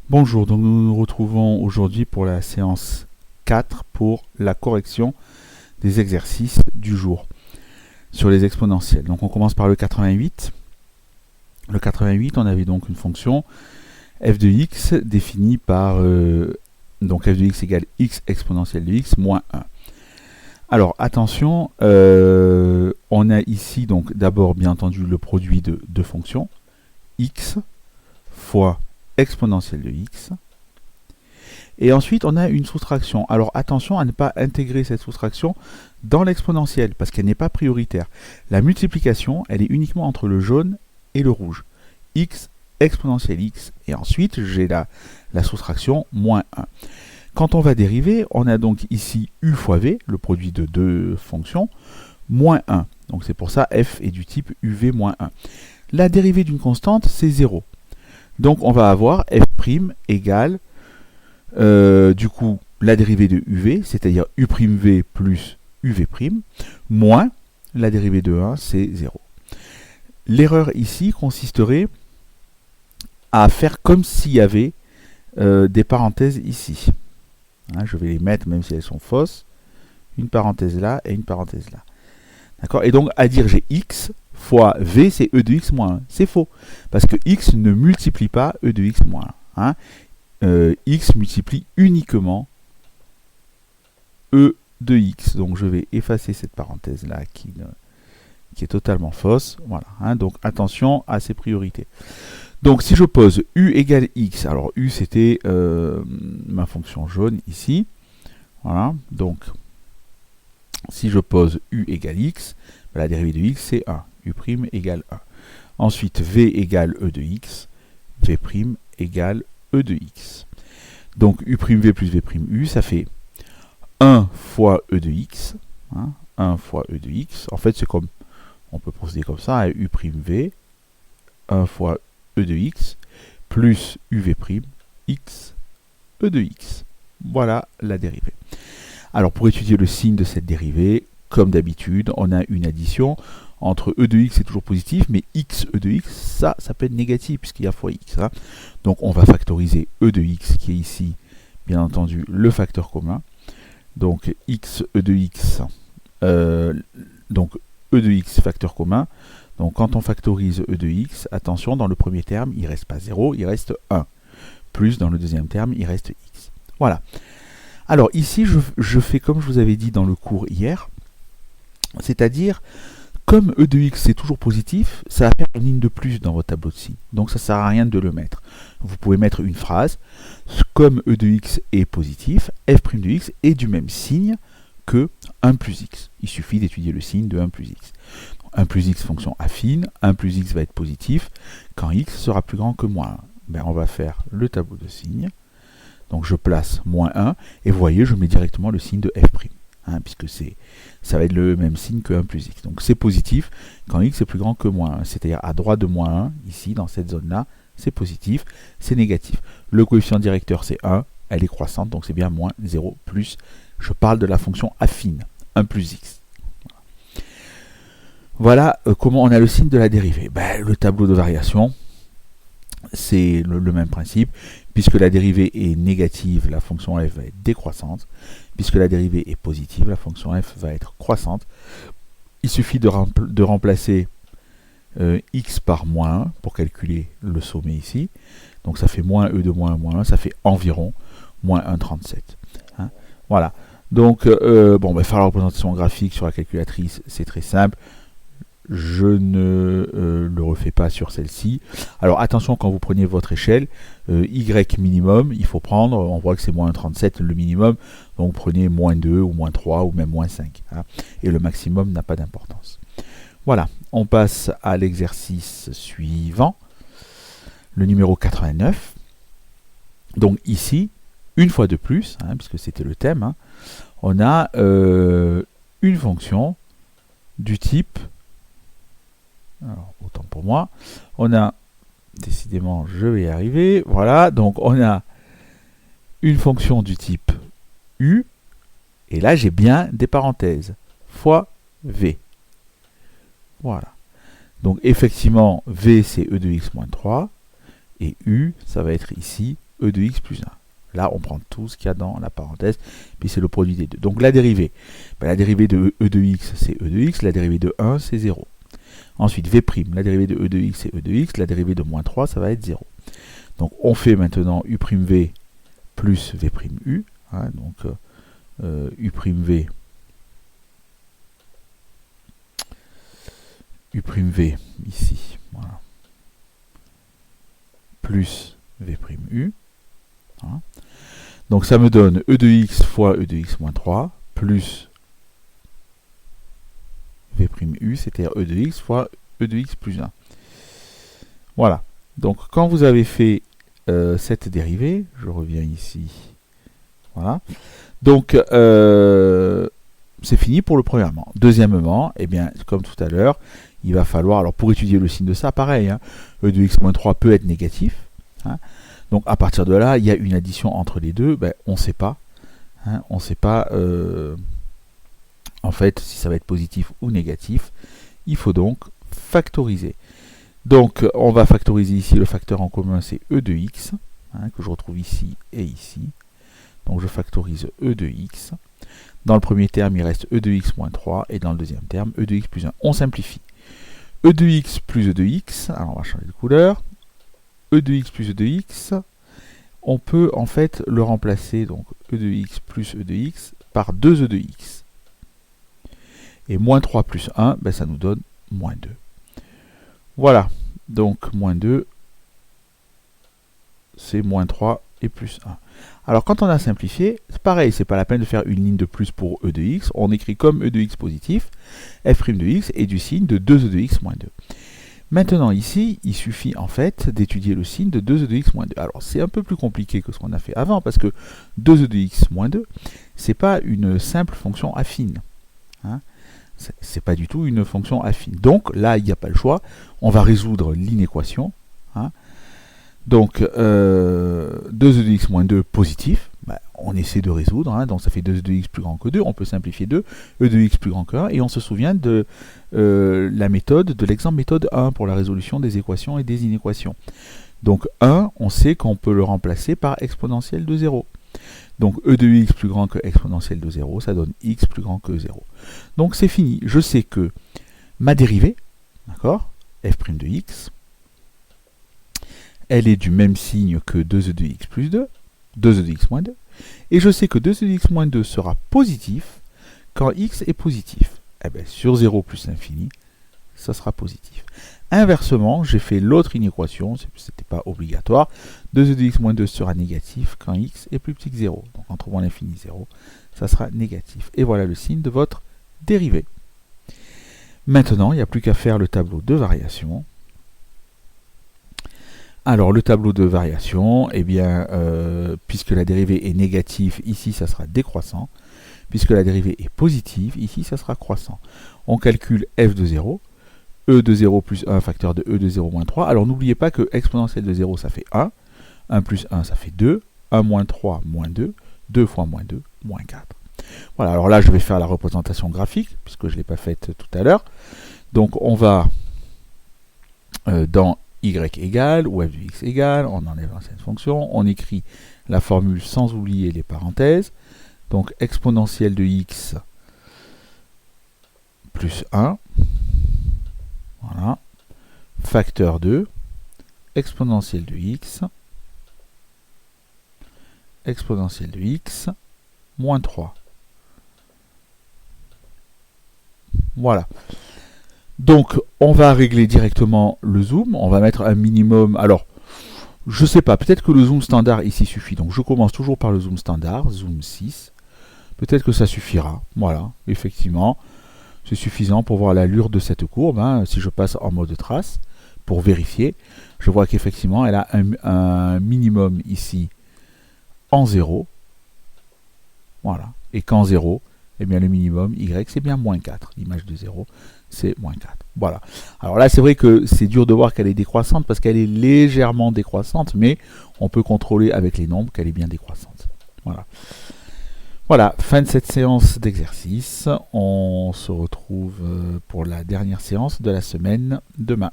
Bonjour, donc nous nous retrouvons aujourd'hui pour la séance 4 pour la correction des exercices du jour sur les exponentielles. Donc on commence par le 88. Le 88, on avait donc une fonction f de x définie par donc f de x égale x exponentielle de x moins 1. Alors attention, on a ici donc d'abord bien entendu le produit de deux fonctions, x fois exponentielle de x. Et ensuite, on a une soustraction. Alors attention à ne pas intégrer cette soustraction dans l'exponentielle, parce qu'elle n'est pas prioritaire. La multiplication, elle est uniquement entre le jaune et le rouge. X exponentielle x. Et ensuite, j'ai la soustraction moins 1. Quand on va dériver, on a donc ici u fois v, le produit de deux fonctions, moins 1. Donc c'est pour ça f est du type uv moins 1. La dérivée d'une constante, c'est 0. Donc on va avoir f' égale, du coup, la dérivée de uv, c'est-à-dire u'v plus uv', moins la dérivée de 1, c'est 0. L'erreur ici consisterait à faire comme s'il y avait des parenthèses ici. Hein, je vais les mettre même si elles sont fausses. Une parenthèse là et une parenthèse là. D'accord? Et donc à dire j'ai x fois v, c'est e de x moins 1. C'est faux, parce que x ne multiplie pas e de x moins 1. Hein. X multiplie uniquement e de x. Donc je vais effacer cette parenthèse-là qui est totalement fausse. Voilà. Hein. Donc attention à ces priorités. Donc si je pose u égale x, alors u c'était ma fonction jaune ici. Voilà. Donc si je pose u égale x, la dérivée de x c'est 1. U' égale 1. Ensuite, v égale e de x, v' égale e de x. Donc, u'v plus v'u, ça fait 1 fois e de x. Hein, 1 fois e de x. En fait, c'est comme, on peut procéder comme ça, hein, u'v, 1 fois e de x, plus uv', x, e de x. Voilà la dérivée. Alors, pour étudier le signe de cette dérivée, comme d'habitude, on a une addition. Entre e de x c'est toujours positif, mais x e de x, ça peut être négatif puisqu'il y a fois x. Hein. Donc on va factoriser e de x qui est ici, bien entendu, le facteur commun. Donc x e de x, donc e de x facteur commun. Donc quand on factorise e de x, attention, dans le premier terme, il ne reste pas 0, il reste 1. Plus dans le deuxième terme, il reste x. Voilà. Alors ici, je fais comme je vous avais dit dans le cours hier, c'est-à-dire comme e de x c'est toujours positif, ça va faire une ligne de plus dans votre tableau de signes. Donc ça ne sert à rien de le mettre. Vous pouvez mettre une phrase, comme e de x est positif, f' de x est du même signe que 1 plus x. Il suffit d'étudier le signe de 1 plus x. 1 plus x fonction affine, 1 plus x va être positif quand x sera plus grand que moins 1. Ben, on va faire le tableau de signes. Donc je place moins 1 et vous voyez, je mets directement le signe de f'. Hein, puisque ça va être le même signe que 1 plus x. Donc c'est positif quand x est plus grand que moins 1, c'est-à-dire à droite de moins 1, ici, dans cette zone-là, c'est positif, c'est négatif. Le coefficient directeur, c'est 1, elle est croissante, donc c'est bien moins 0 plus. Je parle de la fonction affine, 1 plus x. Voilà comment on a le signe de la dérivée. Ben, le tableau de variation, c'est le même principe. Puisque la dérivée est négative, la fonction f va être décroissante. Puisque la dérivée est positive, la fonction f va être croissante. Il suffit de remplacer x par moins 1 pour calculer le sommet ici. Donc ça fait moins e de moins 1, ça fait environ moins 1,37. Hein, voilà. Donc, faire la représentation graphique sur la calculatrice, c'est très simple. Je ne le refais pas sur celle-ci. Alors attention quand vous prenez votre échelle, y minimum, il faut prendre, on voit que c'est moins 37 le minimum, donc prenez moins 2 ou moins 3 ou même moins 5. Hein, et le maximum n'a pas d'importance. Voilà, on passe à l'exercice suivant, le numéro 89. Donc ici, une fois de plus, hein, puisque c'était le thème, hein, on a une fonction du type... Alors, autant pour moi. On a, décidément, je vais y arriver. Voilà, donc on a une fonction du type u, et là j'ai bien des parenthèses, fois v. Voilà. Donc effectivement, v c'est e de x moins 3, et u, ça va être ici e de x plus 1. Là, on prend tout ce qu'il y a dans la parenthèse, puis c'est le produit des deux. Donc la dérivée, la dérivée de e de x, c'est e de x, la dérivée de 1, c'est 0. Ensuite, v', la dérivée de e de x, c'est e de x, la dérivée de moins 3, ça va être 0. Donc on fait maintenant u'v plus v'u, hein, donc u'v ici, voilà, plus v'u. Hein. Donc ça me donne e de x fois e de x moins 3 plus v'u, c'est-à-dire e de x fois e de x plus 1. Voilà. Donc quand vous avez fait cette dérivée, je reviens ici. Voilà. Donc c'est fini pour le premièrement. Deuxièmement, eh bien, comme tout à l'heure, il va falloir, alors pour étudier le signe de ça, pareil, hein, e de x moins 3 peut être négatif. Hein. Donc à partir de là, il y a une addition entre les deux, ben, on ne sait pas. Hein, on ne sait pas en fait si ça va être positif ou négatif. Il faut donc factoriser. Donc on va factoriser ici, le facteur en commun c'est e de x, hein, que je retrouve ici et ici. Donc je factorise e de x. Dans le premier terme, il reste e de x moins 3, et dans le deuxième terme, e de x plus 1. On simplifie. e de x plus e de x, alors on va changer de couleur. e de x plus e de x, on peut en fait le remplacer, donc e de x plus e de x, par 2e de x. Et moins 3 plus 1, ben, ça nous donne moins 2. Voilà, donc moins 2, c'est moins 3 et plus 1. Alors quand on a simplifié, c'est pareil, c'est pas la peine de faire une ligne de plus pour e de x, on écrit comme e de x positif, f' de x est du signe de 2e de x moins 2. Maintenant ici, il suffit en fait d'étudier le signe de 2e de x moins 2. Alors c'est un peu plus compliqué que ce qu'on a fait avant, parce que 2e de x moins 2, c'est pas une simple fonction affine. Hein, c'est pas du tout une fonction affine. Donc là, il n'y a pas le choix, on va résoudre l'inéquation. Hein. Donc 2e de x moins 2 positif, bah, on essaie de résoudre, hein, donc ça fait 2e de x plus grand que 2, on peut simplifier 2, e de x plus grand que 1, et on se souvient de la méthode, de l'exemple méthode 1 pour la résolution des équations et des inéquations. Donc 1, on sait qu'on peut le remplacer par exponentielle de 0. Donc e de x plus grand que exponentielle de 0, ça donne x plus grand que 0. Donc c'est fini, je sais que ma dérivée, d'accord, f' de x, elle est du même signe que 2e de x plus 2, 2e de x moins 2, et je sais que 2e de x moins 2 sera positif quand x est positif. Eh bien, sur 0 plus l'infini, ça sera positif. Inversement, j'ai fait l'autre inéquation, ce n'était pas obligatoire, 2e de x moins 2 sera négatif quand x est plus petit que 0. Donc en trouvant l'infini 0, ça sera négatif. Et voilà le signe de votre dérivée. Maintenant, il n'y a plus qu'à faire le tableau de variation. Alors le tableau de variation, eh bien, puisque la dérivée est négative, ici ça sera décroissant. Puisque la dérivée est positive, ici ça sera croissant. On calcule f de 0, e de 0 plus 1 facteur de e de 0 moins 3. Alors n'oubliez pas que exponentielle de 0 ça fait 1, 1 plus 1 ça fait 2, 1 moins 3 moins 2, 2 fois moins 2, moins 4. Voilà, alors là je vais faire la représentation graphique, puisque je ne l'ai pas faite tout à l'heure. Donc on va dans y égale, ou f de x égale, on enlève l'ancienne fonction, on écrit la formule sans oublier les parenthèses. Donc exponentielle de x plus 1, voilà, facteur 2, exponentielle de x moins 3. Voilà. Donc on va régler directement le zoom, on va mettre un minimum, alors je sais pas, peut-être que le zoom standard ici suffit, donc je commence toujours par le zoom standard, zoom 6. Peut-être que ça suffira. Voilà, effectivement, c'est suffisant pour voir l'allure de cette courbe. Hein. Si je passe en mode trace, pour vérifier, je vois qu'effectivement, elle a un minimum ici en 0. Voilà. Et qu'en 0, eh bien, le minimum y, c'est bien moins 4. L'image de 0, c'est moins 4. Voilà. Alors là, c'est vrai que c'est dur de voir qu'elle est décroissante parce qu'elle est légèrement décroissante, mais on peut contrôler avec les nombres qu'elle est bien décroissante. Voilà. Voilà, fin de cette séance d'exercice. On se retrouve pour la dernière séance de la semaine demain.